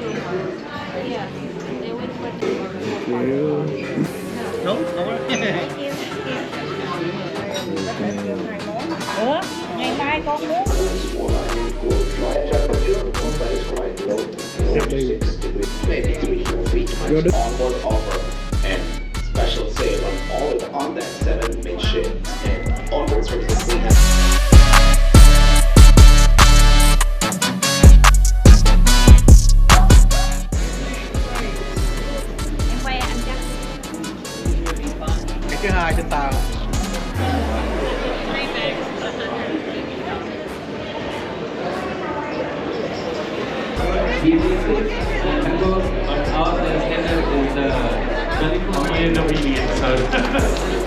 Kiểu Đúng, đúng rồi. Ủa, ngày mai con muốn đẹp đi. Vô Đức. onboard offer and special sale on all of the Honda 7 midship and onboard services. em quay anh chắc. Cái thứ hai trên tàu. Because our standard is the Norwegian, so